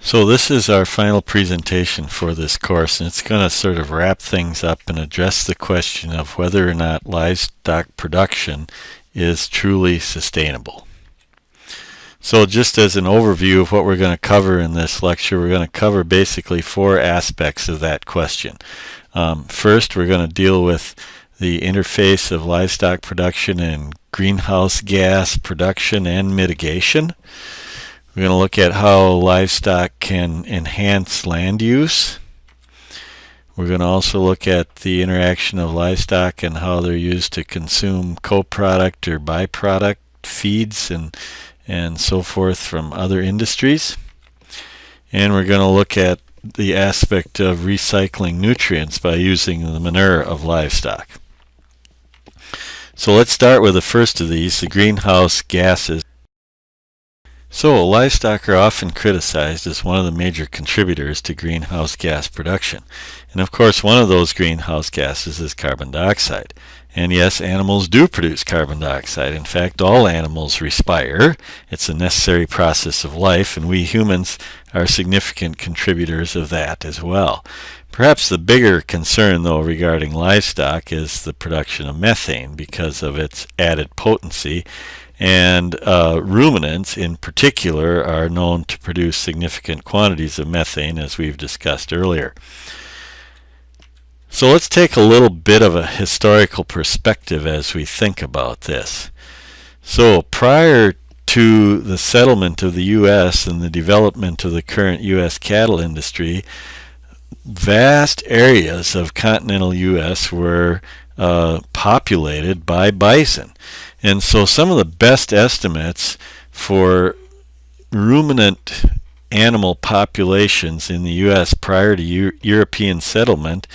So this is our final presentation for this course, and it's going to sort of wrap things up and address the question of whether or not livestock production is truly sustainable. So just as an overview of what we're going to cover in this lecture, we're going to cover basically four aspects of that question. First, we're going to deal with the interface of livestock production and greenhouse gas production and mitigation. We're going to look at how livestock can enhance land use. We're going to also look at the interaction of livestock and how they're used to consume co-product or byproduct feeds and so forth from other industries. And we're going to look at the aspect of recycling nutrients by using the manure of livestock. So let's start with the first of these, the greenhouse gases. So, livestock are often criticized as one of the major contributors to greenhouse gas production. And of course, one of those greenhouse gases is carbon dioxide. And yes, animals do produce carbon dioxide. In fact, all animals respire. It's a necessary process of life, and we humans are significant contributors of that as well. Perhaps the bigger concern, though, regarding livestock is the production of methane because of its added potency. And ruminants in particular are known to produce significant quantities of methane, as we've discussed earlier. So let's take a little bit of a historical perspective as we think about this. So prior to the settlement of the U.S. and the development of the current U.S. cattle industry, vast areas of continental U.S. were populated by bison. And so some of the best estimates for ruminant animal populations in the U.S. prior to European settlement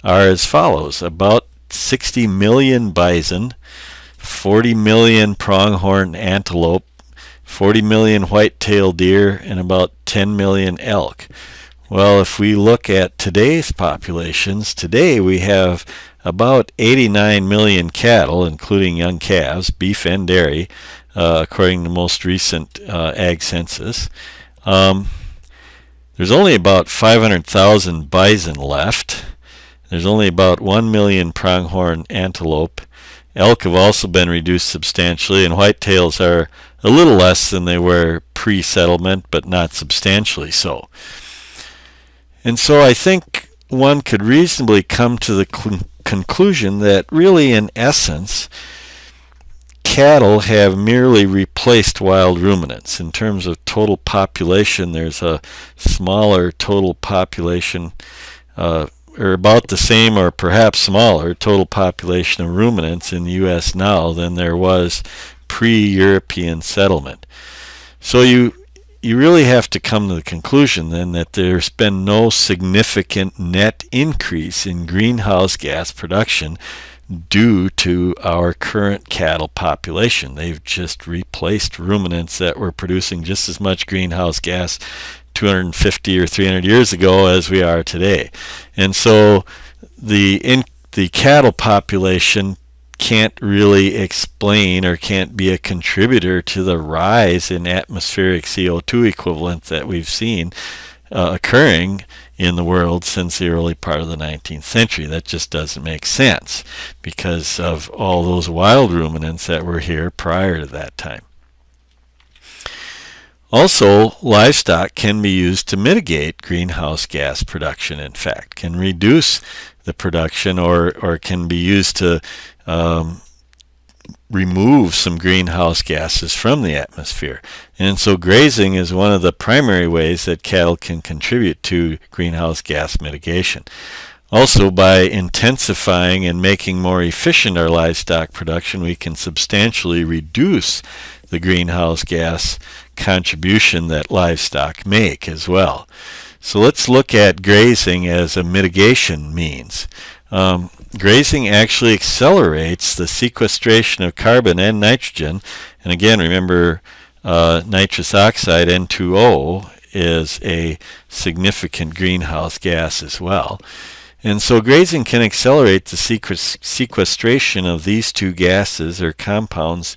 are as follows: about 60 million bison, 40 million pronghorn antelope, 40 million white-tailed deer, and about 10 million elk. Well, if we look at today's populations, today we have about 89 million cattle, including young calves, beef and dairy, according to the most recent ag census. There's only about 500,000 bison left. There's only about 1 million pronghorn antelope. Elk have also been reduced substantially, and whitetails are a little less than they were pre-settlement, but not substantially so. And so I think one could reasonably come to the conclusion that really, in essence, cattle have merely replaced wild ruminants. In terms of total population, there's a smaller total population, or about the same or perhaps smaller total population of ruminants in the U.S. now than there was pre-European settlement. So you really have to come to the conclusion then that there's been no significant net increase in greenhouse gas production due to our current cattle population. They've just replaced ruminants that were producing just as much greenhouse gas 250 or 300 years ago as we are today. And so the cattle population can't really explain or can't be a contributor to the rise in atmospheric CO2 equivalent that we've seen occurring in the world since the early part of the 19th century. That just doesn't make sense because of all those wild ruminants that were here prior to that time. Also, livestock can be used to mitigate greenhouse gas production, in fact, can reduce the production or can be used to remove some greenhouse gases from the atmosphere. And so grazing is one of the primary ways that cattle can contribute to greenhouse gas mitigation. Also, by intensifying and making more efficient our livestock production, we can substantially reduce the greenhouse gas contribution that livestock make as well. So let's look at grazing as a mitigation means. Grazing actually accelerates the sequestration of carbon and nitrogen. And again, remember, nitrous oxide, N2O, is a significant greenhouse gas as well. And so grazing can accelerate the sequestration of these two gases or compounds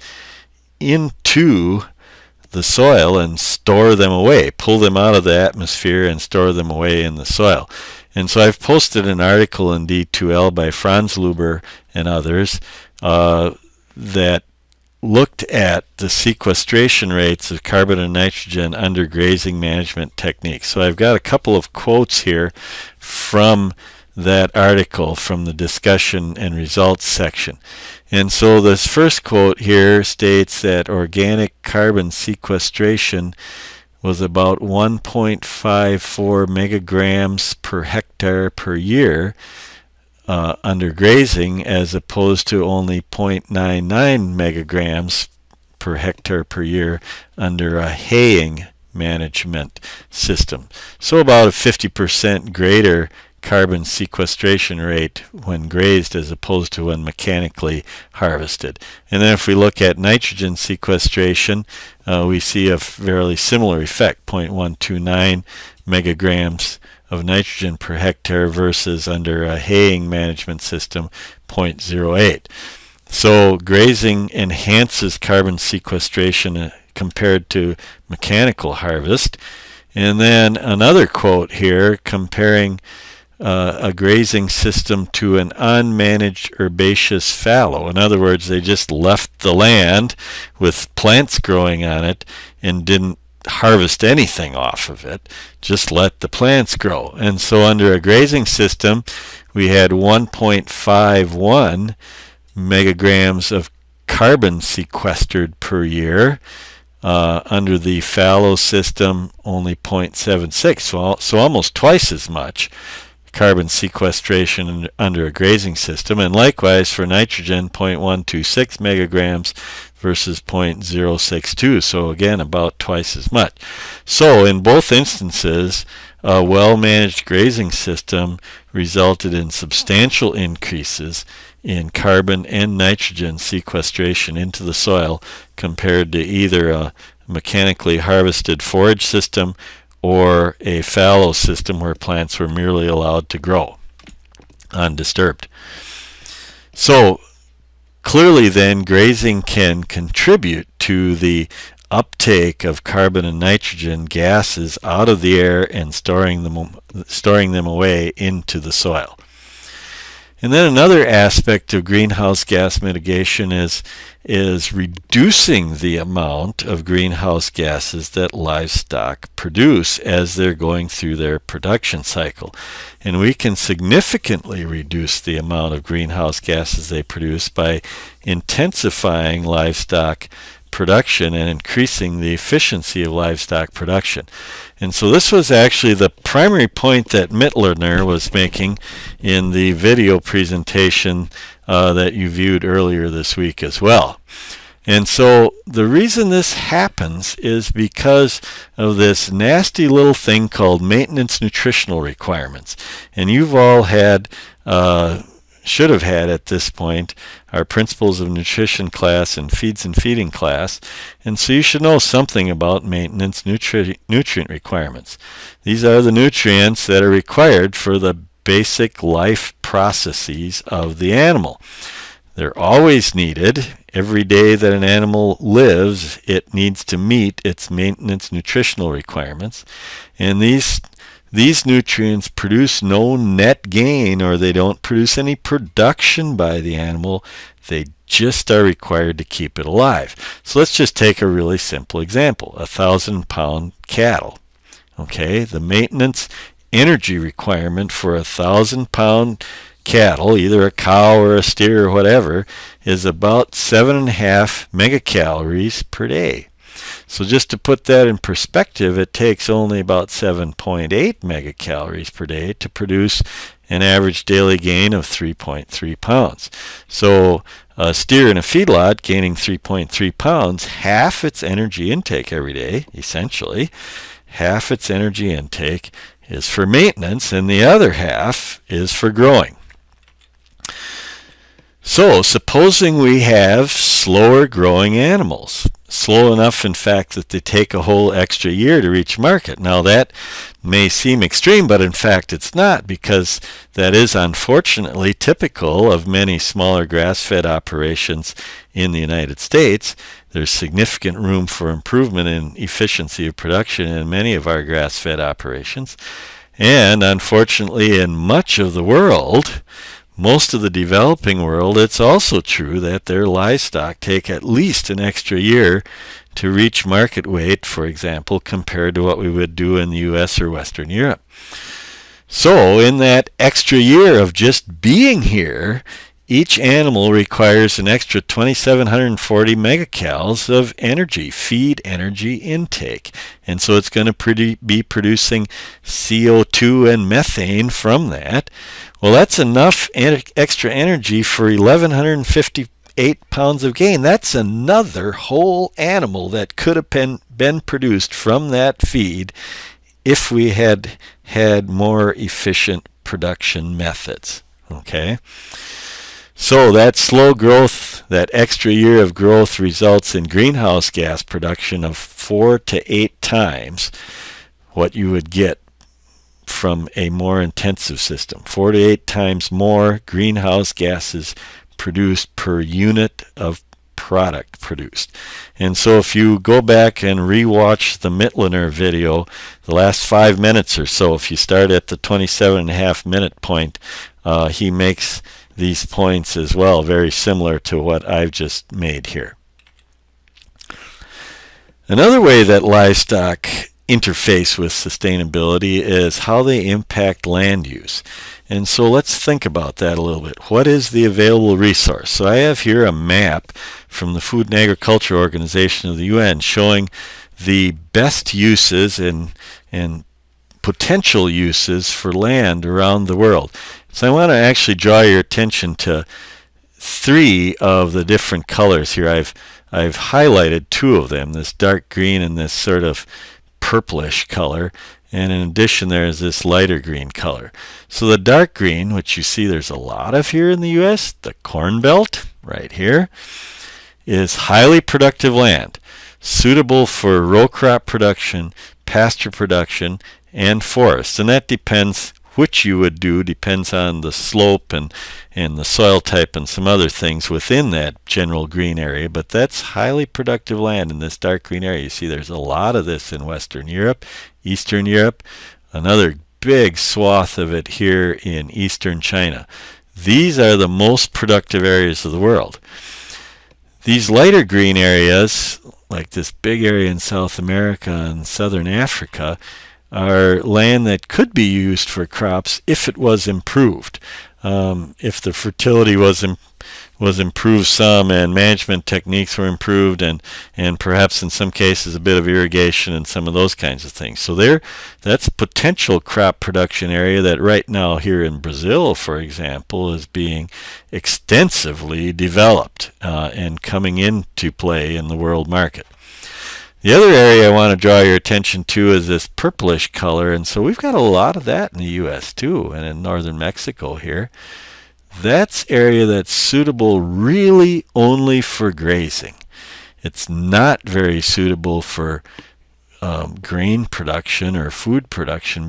into the soil and store them away, pull them out of the atmosphere and store them away in the soil. And so I've posted an article in D2L by Franz Luber and others that looked at the sequestration rates of carbon and nitrogen under grazing management techniques. So I've got a couple of quotes here from that article from the discussion and results section. And so this first quote here states that organic carbon sequestration was about 1.54 megagrams per hectare per year under grazing, as opposed to only 0.99 megagrams per hectare per year under a haying management system. So about a 50% greater carbon sequestration rate when grazed as opposed to when mechanically harvested. And then if we look at nitrogen sequestration, we see a fairly similar effect, 0.129 megagrams of nitrogen per hectare versus under a haying management system, 0.08. So grazing enhances carbon sequestration compared to mechanical harvest. And then another quote here comparing a grazing system to an unmanaged herbaceous fallow. In other words, they just left the land with plants growing on it and didn't harvest anything off of it, just let the plants grow. And so under a grazing system, we had 1.51 megagrams of carbon sequestered per year. Under the fallow system, only 0.76, so almost twice as much carbon sequestration under a grazing system. And likewise for nitrogen, 0.126 megagrams versus 0.062, so again about twice as much. So in both instances, a well-managed grazing system resulted in substantial increases in carbon and nitrogen sequestration into the soil compared to either a mechanically harvested forage system or a fallow system where plants were merely allowed to grow undisturbed. So clearly then, grazing can contribute to the uptake of carbon and nitrogen gases out of the air and storing them away into the soil. And then another aspect of greenhouse gas mitigation is reducing the amount of greenhouse gases that livestock produce as they're going through their production cycle. And we can significantly reduce the amount of greenhouse gases they produce by intensifying livestock production and increasing the efficiency of livestock production. And so this was actually the primary point that Mittlerner was making in the video presentation that you viewed earlier this week as well. And so the reason this happens is because of this nasty little thing called maintenance nutritional requirements. And you've all had should have had at this point our Principles of Nutrition class and Feeds and Feeding class, and so you should know something about maintenance nutrient requirements. These are the nutrients that are required for the basic life processes of the animal. They're always needed. Every day that an animal lives, it needs to meet its maintenance nutritional requirements, and these nutrients produce no net gain, or they don't produce any production by the animal. They just are required to keep it alive. So let's just take a really simple example. 1,000-pound cattle. Okay, the maintenance energy requirement for 1,000-pound cattle, either a cow or a steer or whatever, is about 7.5 megacalories per day. So just to put that in perspective, it takes only about 7.8 megacalories per day to produce an average daily gain of 3.3 pounds. So a steer in a feedlot gaining 3.3 pounds, half its energy intake every day, essentially, half its energy intake is for maintenance, and the other half is for growing. So supposing we have slower growing animals. slow enough, in fact, that they take a whole extra year to reach market. Now that may seem extreme, but in fact it's not, because that is unfortunately typical of many smaller grass-fed operations in the United States. There's significant room for improvement in efficiency of production in many of our grass-fed operations. And unfortunately, in much of the world, most of the developing world, it's also true that their livestock take at least an extra year to reach market weight, for example, compared to what we would do in the US or Western Europe. So in that extra year of just being here, each animal requires an extra 2,740 megacals of energy, feed energy intake. And so it's going to be producing CO2 and methane from that. Well, that's enough extra energy for 1,158 pounds of gain. That's another whole animal that could have been produced from that feed if we had had more efficient production methods. Okay? So that slow growth, that extra year of growth, results in greenhouse gas production of 4 to 8 times what you would get from a more intensive system. 4 to 8 times more greenhouse gases produced per unit of product produced. And so if you go back and rewatch the Mittliner video, the last 5 minutes or so, if you start at the 27.5 minute point, he makes these points as well, very similar to what I've just made here. Another way that livestock interface with sustainability is how they impact land use. And so let's think about that a little bit. What is the available resource? So I have here a map from the Food and Agriculture Organization of the UN showing the best uses and potential uses for land around the world. So I want to actually draw your attention to 3 of the different colors here. I've highlighted 2 of them, this dark green and this sort of purplish color, and in addition there is this lighter green color. So the dark green, which you see there's a lot of here in the US, the Corn Belt right here, is highly productive land, suitable for row crop production, pasture production, and forest. And that depends which you would do, depends on the slope and the soil type and some other things within that general green area, but that's highly productive land in this dark green area. You see there's a lot of this in Western Europe, Eastern Europe, another big swath of it here in Eastern China. These are the most productive areas of the world. These lighter green areas, like this big area in South America and Southern Africa, are land that could be used for crops if it was improved. If the fertility was improved some and management techniques were improved and perhaps in some cases a bit of irrigation and some of those kinds of things. So that's potential crop production area that right now here in Brazil, for example, is being extensively developed and coming into play in the world market. The other area I want to draw your attention to is this purplish color, and so we've got a lot of that in the U.S. too, and in northern Mexico here. That's area that's suitable really only for grazing. It's not very suitable for grain production or food production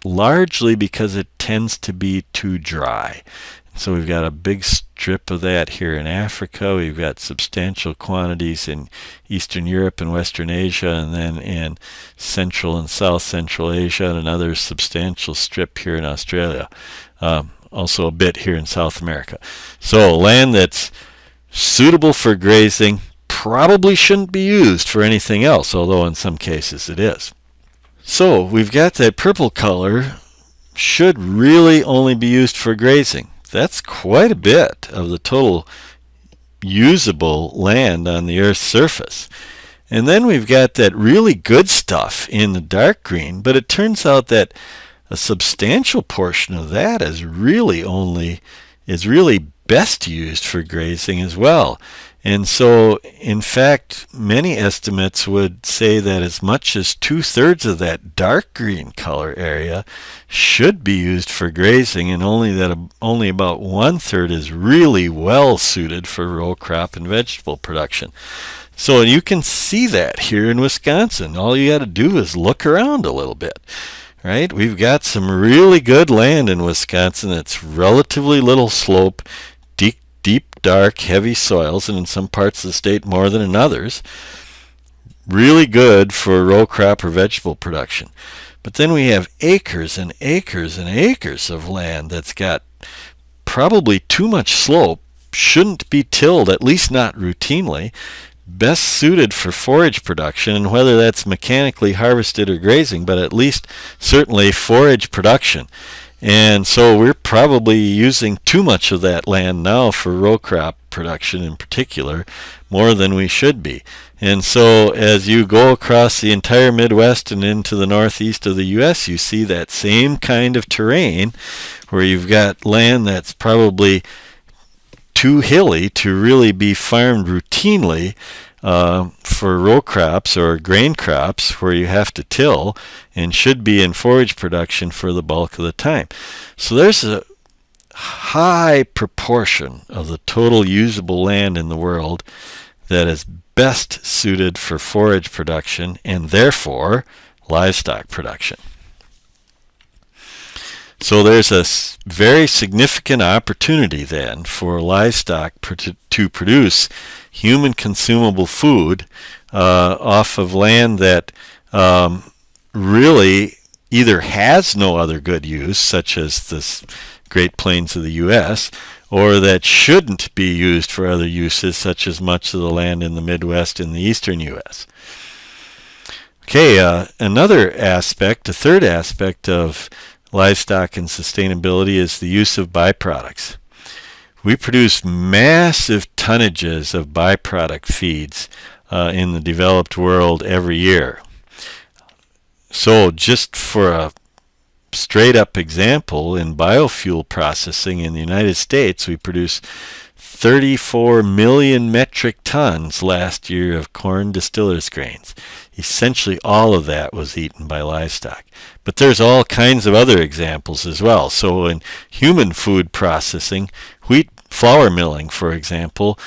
largely because it tends to be too dry. So we've got a big strip of that here in Africa. We've got substantial quantities in Eastern Europe and Western Asia, and then in Central and South Central Asia, and another substantial strip here in Australia. Also a bit here in South America. So land that's suitable for grazing probably shouldn't be used for anything else, although in some cases it is. So we've got that purple color should really only be used for grazing. That's quite a bit of the total usable land on the Earth's surface. And then we've got that really good stuff in the dark green, but it turns out that a substantial portion of that is really best used for grazing as well. And so, in fact, many estimates would say that as much as 2/3 of that dark green color area should be used for grazing, and only about 1/3 is really well suited for row crop and vegetable production. So you can see that here in Wisconsin. All you got to do is look around a little bit, right? We've got some really good land in Wisconsin. It's relatively little slope, deep, dark, heavy soils, and in some parts of the state more than in others. Really good for row crop or vegetable production. But then we have acres and acres and acres of land that's got probably too much slope, shouldn't be tilled, at least not routinely, best suited for forage production, and whether that's mechanically harvested or grazing, but at least certainly forage production. And so we're probably using too much of that land now for row crop production in particular, more than we should be. And so as you go across the entire Midwest and into the northeast of the U.S., you see that same kind of terrain where you've got land that's probably too hilly to really be farmed routinely for row crops or grain crops, where you have to till, and should be in forage production for the bulk of the time. So there's a high proportion of the total usable land in the world that is best suited for forage production and therefore livestock production. So there's a very significant opportunity then for livestock to produce human consumable food off of land that really either has no other good use, such as the Great Plains of the U.S., or that shouldn't be used for other uses, such as much of the land in the Midwest and the eastern U.S. Okay, another aspect, a third aspect of livestock and sustainability is the use of byproducts. We produce massive tonnages of byproduct feeds in the developed world every year. So just for a straight up example, in biofuel processing in the United States, we produced 34 million metric tons last year of corn distillers grains. Essentially all of that was eaten by livestock. But there's all kinds of other examples as well. So in human food processing, wheat flour milling, for example,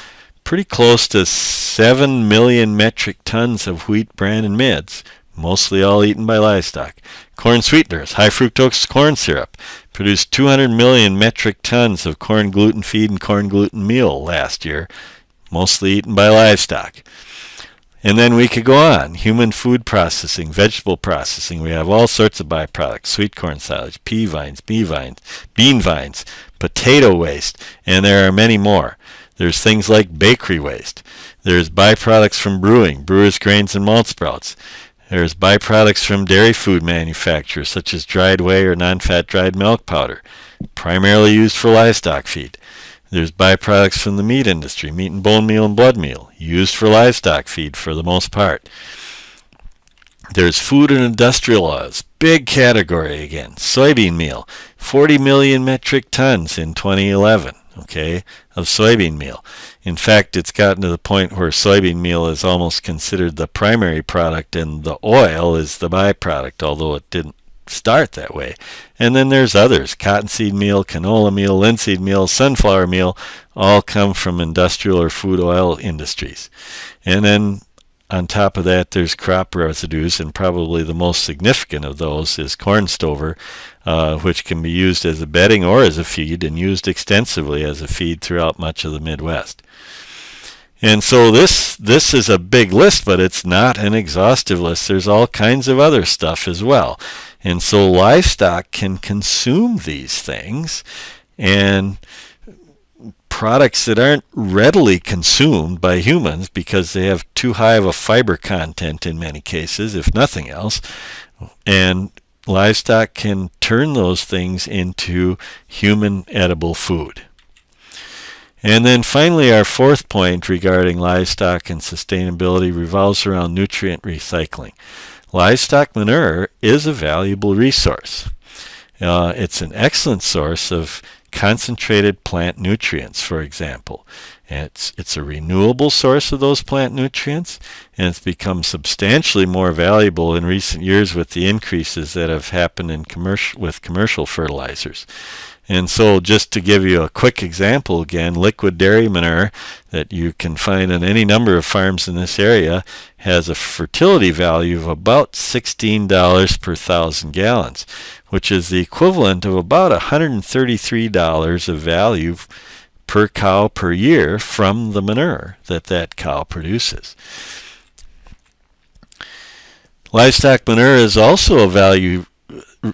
pretty close to 7 million metric tons of wheat bran and mids, mostly all eaten by livestock. Corn sweeteners, high fructose corn syrup, produced 200 million metric tons of corn gluten feed and corn gluten meal last year, mostly eaten by livestock. And then we could go on. Human food processing, vegetable processing. We have all sorts of byproducts: sweet corn silage, pea vines, bean vines, potato waste, and there are many more. There's things like bakery waste. There's byproducts from brewing, brewers' grains and malt sprouts. There's byproducts from dairy food manufacturers, such as dried whey or non-fat dried milk powder, primarily used for livestock feed. There's byproducts from the meat industry, meat and bone meal and blood meal, used for livestock feed for the most part. There's food and industrial oils, big category again. Soybean meal, 40 million metric tons in 2011, okay, of soybean meal. In fact, it's gotten to the point where soybean meal is almost considered the primary product and the oil is the byproduct, although it didn't start that way. And then there's others: cottonseed meal, canola meal, linseed meal, sunflower meal, all come from industrial or food oil industries. And then on top of that, there's crop residues, and probably the most significant of those is corn stover, which can be used as a bedding or as a feed, and used extensively as a feed throughout much of the Midwest. And so this is a big list, but it's not an exhaustive list. There's all kinds of other stuff as well. And so livestock can consume these things, and products that aren't readily consumed by humans because they have too high of a fiber content in many cases, if nothing else, and livestock can turn those things into human edible food. And then finally, our fourth point regarding livestock and sustainability revolves around nutrient recycling. Livestock manure is a valuable resource. It's an excellent source of concentrated plant nutrients, for example. It's a renewable source of those plant nutrients, and it's become substantially more valuable in recent years with the increases that have happened in commercial fertilizers. And so just to give you a quick example again, liquid dairy manure that you can find on any number of farms in this area has a fertility value of about $16 per 1,000 gallons, which is the equivalent of about $133 of value per cow per year from the manure that cow produces. Livestock manure is also a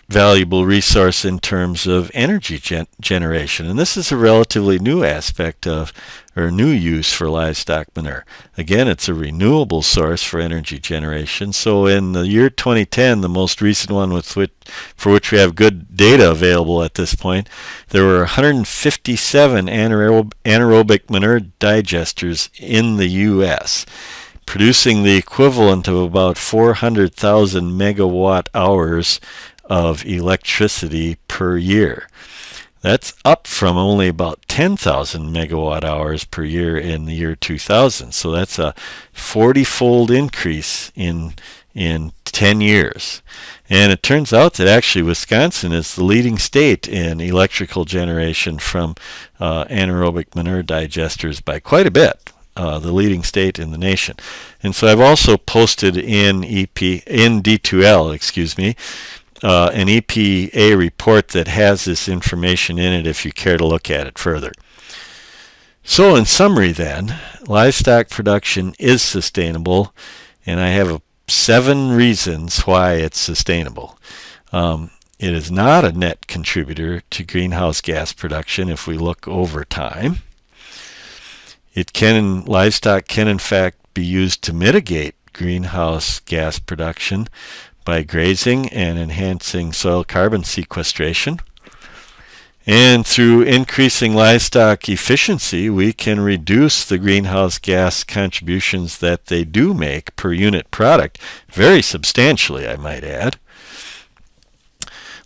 valuable resource in terms of energy generation, and this is a relatively new aspect of, or new use for livestock manure. Again, it's a renewable source for energy generation. So in the year 2010, the most recent one for which we have good data available at this point, there were 157 anaerobic manure digesters in the U.S., producing the equivalent of about 400,000 megawatt hours of electricity per year. That's up from only about 10,000 megawatt hours per year in the year 2000. So that's a 40-fold increase in 10 years. And it turns out that actually Wisconsin is the leading state in electrical generation from anaerobic manure digesters by quite a bit. The leading state in the nation. And so I've also posted in D2L, an EPA report that has this information in it if you care to look at it further. So in summary then, livestock production is sustainable, and I have 7 reasons why it's sustainable. It is not a net contributor to greenhouse gas production if we look over time. Livestock can in fact be used to mitigate greenhouse gas production by grazing and enhancing soil carbon sequestration. And through increasing livestock efficiency, we can reduce the greenhouse gas contributions that they do make per unit product very substantially, I might add.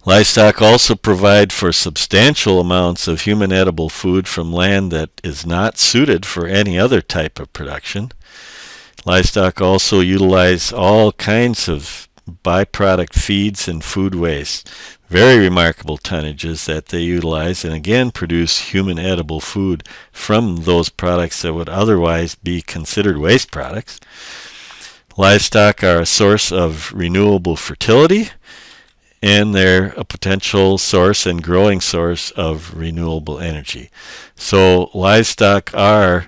Livestock also provide for substantial amounts of human edible food from land that is not suited for any other type of production. Livestock also utilize all kinds of byproduct feeds and food waste. Very remarkable tonnages that they utilize, and again produce human edible food from those products that would otherwise be considered waste products. Livestock are a source of renewable fertility, and they're a potential source and growing source of renewable energy. So livestock are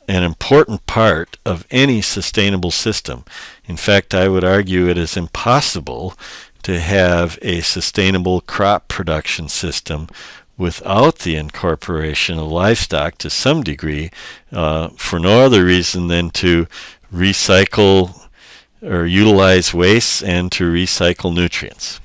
an important part of any sustainable system. In fact, I would argue it is impossible to have a sustainable crop production system without the incorporation of livestock to some degree, for no other reason than to recycle or utilize wastes and to recycle nutrients.